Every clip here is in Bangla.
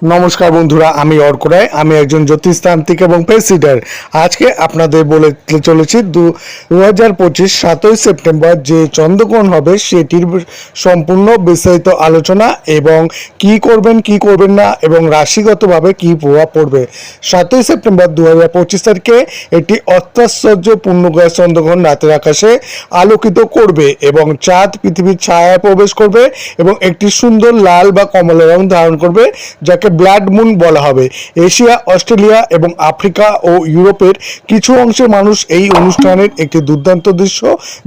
নমস্কার বন্ধুরা, আমি অর্ক রায়। আমি একজন জ্যোতিষতান্ত্রিক এবং পেসিডার। আজকে আপনাদের বলতে চলেছি 2025 7ই সেপ্টেম্বর যে চন্দ্রগ্রহণ হবে সেটির সম্পূর্ণ বিস্তারিত আলোচনা এবং কি করবেন কি করবেন না এবং রাশিগতভাবে কি প্রভাব পড়বে। 7ই সেপ্টেম্বর 2025 তারিখে একটি অত্যাশ্চর্য পূর্ণগ্রাস চন্দ্রগ্রহণ রাতের আকাশে আলোকিত করবে এবং চাঁদ পৃথিবীর ছায়ায় প্রবেশ করবে এবং একটি সুন্দর লাল বা কমলা রং ধারণ করবে, যাকে ব্লাড মুন বলা হবে। এশিয়া, অস্ট্রেলিয়া এবং আফ্রিকা ও ইউরোপের কিছু অংশের মানুষ এই অনুষ্ঠানের একটি দুর্দান্ত দৃশ্য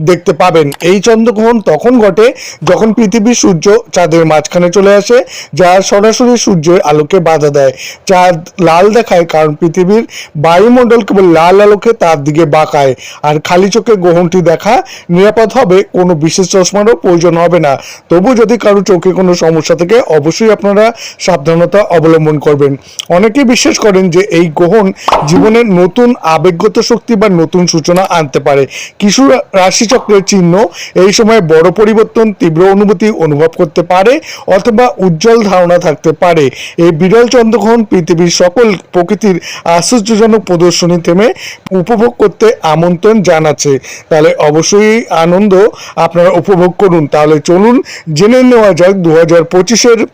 দেখতে পাবেন। এই চন্দ্রগ্রহণ তখন ঘটে যখন পৃথিবী সূর্য চাঁদের মাঝখানে চলে আসে, যা সরাসরি সূর্যের আলোকে বাধা দেয়। চাঁদ লাল দেখায় কারণ পৃথিবীর বায়ুমণ্ডল কেবল লাল আলোকে তার দিকে বাঁকায়। আর খালি চোখে গ্রহণটি দেখা নিরাপদ হবে, কোনো বিশেষ চশমারও প্রয়োজন হবে না। তবু যদি কারো চোখে কোনো সমস্যা থাকে অবশ্যই আপনারা সাবধানতা অবলম্বন করবেন। অনেকেই বিশ্বাস করেন যে এই গ্রহণ জীবনের নতুন আবেগগত শক্তি বা নতুন সূচনা আনতে পারে। কিছু রাশিচক্রের চিহ্ন এই সময় বড় পরিবর্তন, তীব্র অনুভূতি অনুভব করতে পারে অথবা উজ্জ্বল ধারণা থাকতে পারে। এই বিরল চন্দ্রগ্রহণ পৃথিবীর সকল প্রকৃতির আশ্চর্যজনক প্রদর্শনী থেমে উপভোগ করতে আমন্ত্রণ জানাচ্ছে। তাহলে অবশ্যই আনন্দ আপনারা উপভোগ করুন। তাহলে চলুন জেনে নেওয়া যাক 2025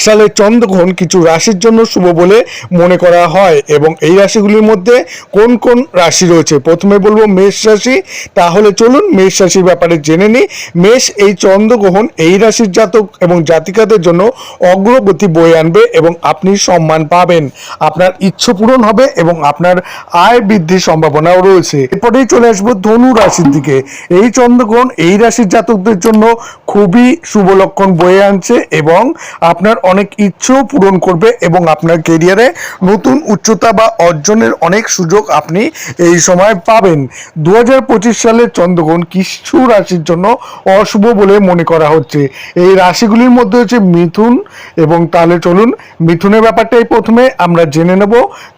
সালের চন্দ্রগ্রহণ কিছু রাশির জন্য শুভ বলে মনে করা হয় এবং এই রাশিগুলির মধ্যে কোন কোন রাশি রয়েছে। প্রথমে বলবো মেষ রাশি। তাহলে চলুন মেষ রাশির ব্যাপারে জেনে নিই। মেষ, এই চন্দ্রগ্রহণ এই রাশির জাতক এবং জাতিকাদের জন্য অগ্রগতি বয়ে আনবে এবং আপনি সম্মান পাবেন, আপনার ইচ্ছে পূরণ হবে এবং আপনার আয় বৃদ্ধির সম্ভাবনাও রয়েছে। এরপরেই চলে আসবো ধনু রাশির দিকে। এই চন্দ্রগ্রহণ এই রাশির জাতকদের জন্য খুবই শুভ লক্ষণ বয়ে আনছে এবং আপনার অনেক ইচ্ছেও পূরণ করবে এবং আপনার কেরিয়ারে নতুন উচ্চতা বা অর্জনের অনেক সুযোগ আপনি এই সময় পাবেন। 2025 সালের চন্দ্রগ্রহণ কিছু রাশির জন্য অশুভ বলে মনে করা হচ্ছে। এই রাশিগুলির মধ্যে হচ্ছে মিথুন এবং তাহলে চলুন মিথুনের ব্যাপারটাই প্রথমে আমরা জেনে নেব,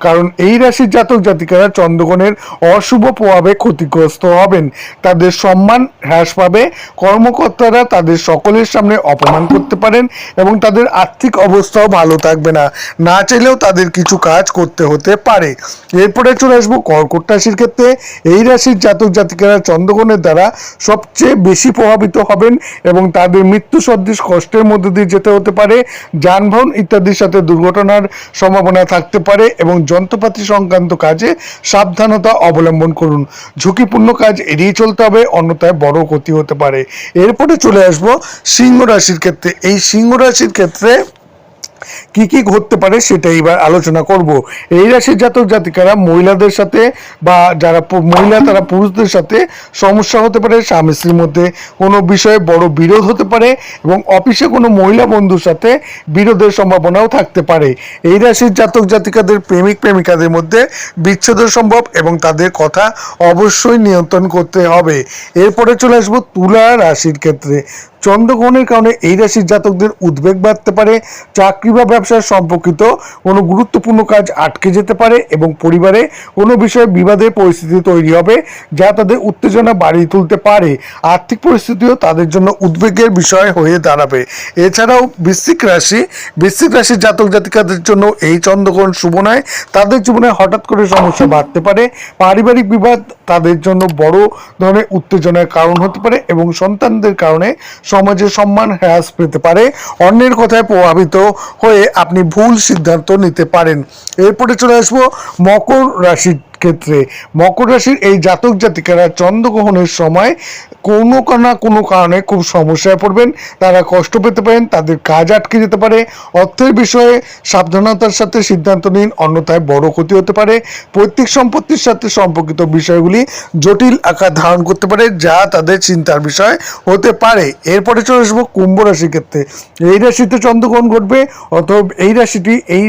কারণ এই রাশির জাতক জাতিকারা চন্দ্রগ্রহণের অশুভ প্রভাবে ক্ষতিগ্রস্ত হবেন। তাদের সম্মান হ্রাস পাবে, কর্মকর্তারা তাদের সকলের সামনে অপমান করতে পারেন এবং তাদের আর্থিক অবস্থাও ভালো থাকবে না, না চাইলেও তাদের কিছু কাজ করতে হতে পারে। এরপরে চলে আসবো কর্কট রাশির ক্ষেত্রে। এই রাশির জাতক জাতিকারা চন্দ্রগ্রহণের দ্বারা সবচেয়ে বেশি প্রভাবিত হবেন এবং তাদের মৃত্যু সদৃশ কষ্টের মধ্যে দিয়ে যেতে হতে পারে। যানবাহন ইত্যাদির সাথে দুর্ঘটনার সম্ভাবনা থাকতে পারে এবং যন্ত্রপাতি সংক্রান্ত কাজে সাবধানতা অবলম্বন করুন। ঝুঁকিপূর্ণ কাজ এড়িয়ে চলতে হবে, অন্যথায় বড় ক্ষতি হতে পারে। এরপরে চলে আসবো সিংহ রাশির ক্ষেত্রে। এই সিংহ রাশির ক্ষেত্রে কি কি ঘটতে পারে সেটা এবার আলোচনা করব। এই রাশির জাতক জাতিকারা মহিলাদের সাথে বা যারা মহিলা তারা পুরুষদের সাথে সমস্যা হতে পারে, স্বামী স্ত্রীর মধ্যে কোনো বিষয়ে বড় বিরোধ হতে পারে এবং অফিসে কোনো মহিলা বন্ধুর সাথে বিরোধের সম্ভাবনাও থাকতে পারে। এই রাশির জাতক জাতিকাদের প্রেমিক প্রেমিকাদের মধ্যে বিচ্ছেদ সম্ভব এবং তাদের কথা অবশ্যই নিয়ন্ত্রণ করতে হবে। এরপরে চলে আসবো তুলা রাশির ক্ষেত্রে। চন্দ্রগ্রহণের কারণে এই রাশির জাতকদের উদ্বেগ বাড়তে পারে, চাকরি বা ব্যবসার সম্পর্কিত কোনো গুরুত্বপূর্ণ কাজ আটকে যেতে পারে এবং পরিবারে কোনো বিষয়ে বিবাদের পরিস্থিতি তৈরি হবে যা তাদের উত্তেজনা বাড়িয়ে তুলতে পারে। আর্থিক পরিস্থিতিও তাদের জন্য উদ্বেগের বিষয় হয়ে দাঁড়াবে। এছাড়াও বৃশ্চিক রাশির জাতক জাতিকাদের জন্য এই চন্দ্রগ্রহণ শুভ নয়। তাদের জীবনে হঠাৎ করে সমস্যা বাড়তে পারে, পারিবারিক বিবাদ তাদের জন্য বড় ধরনের উত্তেজনার কারণ হতে পারে এবং সন্তানদের কারণে সমাজের সম্মান হ্রাস পেতে পারে। অন্যের কথায় প্রভাবিত হয়ে আপনি ভুল সিদ্ধান্ত নিতে পারেন। এরপরে চলে আসবো মকর রাশির ক্ষেত্রে। মকর রাশির এই জাতক জাতিকারা চন্দ্রগ্রহণের সময় কোনো না কোনো কারণে খুব সমস্যায় পড়বেন, তারা কষ্ট পেতে পারেন, তাদের কাজ আটকে যেতে পারে। অর্থের বিষয়ে সাবধানতার সাথে সিদ্ধান্ত নিন, অন্যথায় বড় ক্ষতি হতে পারে। পৈতৃক সম্পত্তির সাথে সম্পর্কিত বিষয়গুলি জটিল আকার ধারণ করতে পারে, যা তাদের চিন্তার বিষয় হতে পারে। এরপরে চলে আসবো কুম্ভ রাশির ক্ষেত্রে। এই রাশিতে চন্দ্রগ্রহণ ঘটবে, অথবা এই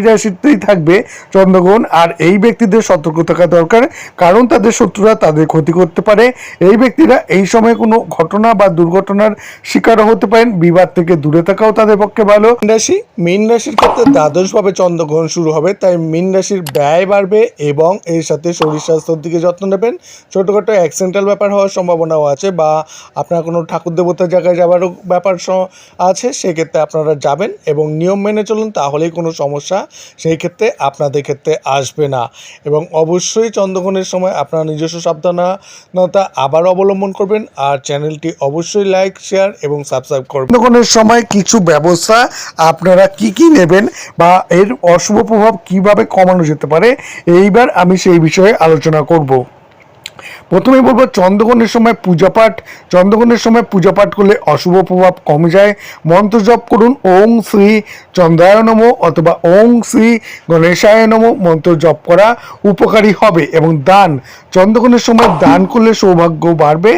রাশিতেই থাকবে চন্দ্রগ্রহণ। আর এই ব্যক্তিদের সতর্ক থাকা দরকার, কারণ তাদের শত্রুরা তাদের ক্ষতি করতে পারে। এই ব্যক্তিরা এই সময় কোনো ঘটনা বা দুর্ঘটনার শিকারও হতে পারেন। বিবাদ থেকে দূরে থাকাও তাদের পক্ষে ভালো। মীন রাশির ক্ষেত্রে দ্বাদশভাবে চন্দ্রগ্রহণ শুরু হবে, তাই মীন রাশির ব্যয় বাড়বে এবং এর সাথে শরীর স্বাস্থ্যের দিকে যত্ন নেবেন। ছোটোখাটো অ্যাক্সিডেন্টাল ব্যাপার হওয়ার সম্ভাবনাও আছে, বা আপনার কোনো ঠাকুর দেবতার জায়গায় যাওয়ারও ব্যাপার আছে, সেক্ষেত্রে আপনারা যাবেন এবং নিয়ম মেনে চলুন, তাহলেই কোনো সমস্যা সেই ক্ষেত্রে আপনাদের ক্ষেত্রে আসবে না। এবং অবশ্যই চন্দ্রগ্রহণের সময় আপনারা নিজস্ব সাবধানতা আবার অবলম্বন করবেন, আর চ্যানেলটি অবশ্যই লাইক, শেয়ার এবং সাবস্ক্রাইব করবেন। চন্দ্রগ্রহণের সময় কিছু ব্যবস্থা আপনারা কি নেবেন বা এর অশুভ প্রভাব কিভাবে কমানো যেতে পারে, এইবার আমি সেই বিষয়ে আলোচনা করব। প্রথমেই বলবো চন্দ্রগ্রহণের সময় পূজা পাঠ করলে অশুভ প্রভাব কমে যায়। মন্ত্র জপ করুন ওং শ্রী চন্দ্রায় নমঃ অথবা ওং শ্রী গণেশায় নমঃ মন্ত্র জপ করা উপকারী হবে। এবং চন্দ্রগ্রহণের সময় দান করলে সৌভাগ্য বাড়বে,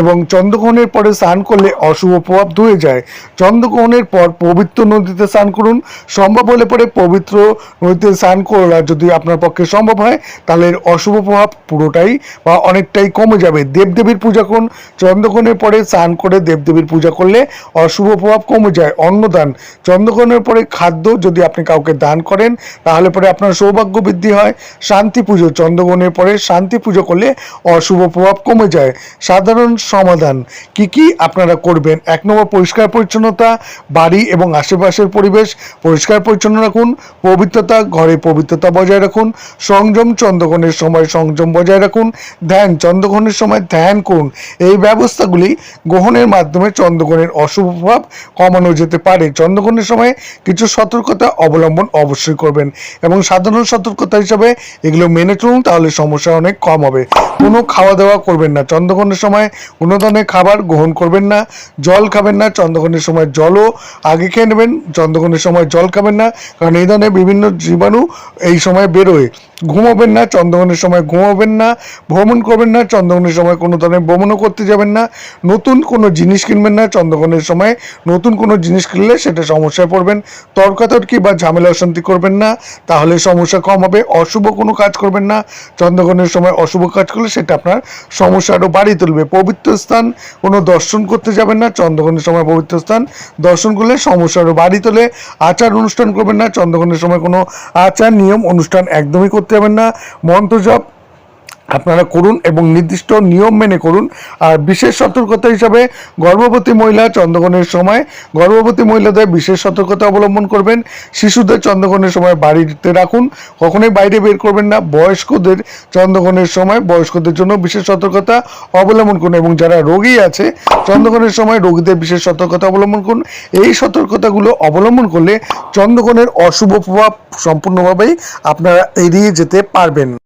এবং চন্দ্রগ্রহণের পরে স্নান করলে অশুভ প্রভাব ধুয়ে যায়। চন্দ্রগ্রহণের পর পবিত্র নদীতে স্নান করুন। সম্ভব হলে পরে পবিত্র নদীতে স্নান করা যদি আপনার পক্ষে সম্ভব হয়, তাহলে অশুভ প্রভাব পুরোটাই বা অনেকটাই কমে যাবে। দেবদেবীর পূজা করুন। চন্দ্রগ্রহণের পরে স্নান করে দেবদেবীর পূজা করলে অশুভ প্রভাব কমে যায়। অন্নদান, চন্দ্রগ্রহণের পরে খাদ্য যদি আপনি কাউকে দান করেন, তাহলে পরে আপনার সৌভাগ্য বৃদ্ধি হয়। শান্তি পুজো, চন্দ্রগ্রহণের পরে শান্তি পুজো করলে অশুভ প্রভাব কমে যায়। সাধারণ সমাধান কি আপনারা করবেন? 1 নম্বর, পরিষ্কার পরিচ্ছন্নতা, বাড়ি এবং আশেপাশের পরিবেশ পরিষ্কার পরিচ্ছন্ন রাখুন। পবিত্রতা, ঘরে পবিত্রতা বজায় রাখুন। সংযম, চন্দ্রগ্রহণের সময় সংযম বজায় রাখুন। ধ্যান, চন্দ্রগ্রহণের সময় ধ্যান করুন। এই ব্যবস্থাগুলি গ্রহণের মাধ্যমে চন্দ্রগ্রহণের অশুভ প্রভাব কমানো যেতে পারে। চন্দ্রগ্রহণের সময় কিছু সতর্কতা অবলম্বন অবশ্যই করবেন, এবং সাধারণ সতর্কতা হিসাবে এগুলো মেনে চলুন, তাহলে সমস্যা অনেক কম হবে। কোনো খাওয়া দাওয়া করবেন না চন্দ্রগ্রহণের সময়, কোনো ধরনের খাবার গ্রহণ করবেন না। জল খাবেন না চন্দ্রগ্রহণের সময়, জলও আগে খেয়ে নেবেন। চন্দ্রগ্রহণের সময় জল খাবেন না, কারণ এই ধরনের বিভিন্ন জীবাণু এই সময় বেরোয়। ঘুমাবেন না চন্দ্রগ্রহণের সময়, ঘুমাবেন না। ভ্রমণ করবেন না চন্দ্রগ্রহণের সময়, কোনো ধরনের ভ্রমণও করতে যাবেন না। নতুন কোনো জিনিস কিনবেন না চন্দ্রগ্রহণের সময়, নতুন কোনো জিনিস কিনলে সেটা সমস্যায় পড়বেন। তর্কাতর্কি বা ঝামেলা অশান্তি করবেন না, তাহলে সমস্যা কম হবে। অশুভ কোনো কাজ করবেন না চন্দ্রগ্রহণের সময়, অশুভ কাজ করলে সেটা আপনার সমস্যা আরও বাড়িয়ে তুলবে। পবিত্র স্থান কোনো দর্শন করতে যাবেন না চন্দ্রগ্রহণের সময়, পবিত্র স্থান দর্শন করলে সমস্যা আরও বাড়িয়ে তোলে। আচার অনুষ্ঠান করবেন না চন্দ্রগ্রহণের সময়, কোনো আচার নিয়ম অনুষ্ঠান একদমই করতে যাবেন না। মন্ত্র জপ আপনারা করুন এবং নির্দিষ্ট নিয়ম মেনে করুন। আর বিশেষ সতর্কতা হিসাবে গর্ভবতী মহিলা চন্দ্রগ্রহণের সময়, গর্ভবতী মহিলাদের বিশেষ সতর্কতা অবলম্বন করবেন। শিশুদের চন্দ্রগ্রহণের সময় বাড়িতে রাখুন, কখনোই বাইরে বের করবেন না। বয়স্কদের চন্দ্রগ্রহণের সময় বয়স্কদের জন্য বিশেষ সতর্কতা অবলম্বন করুন, এবং যারা রোগী আছে চন্দ্রগ্রহণের সময় রোগীদের বিশেষ সতর্কতা অবলম্বন করুন। এই সতর্কতাগুলো অবলম্বন করলে চন্দ্রগ্রহণের অশুভ প্রভাব সম্পূর্ণভাবেই আপনারা এড়িয়ে যেতে পারবেন।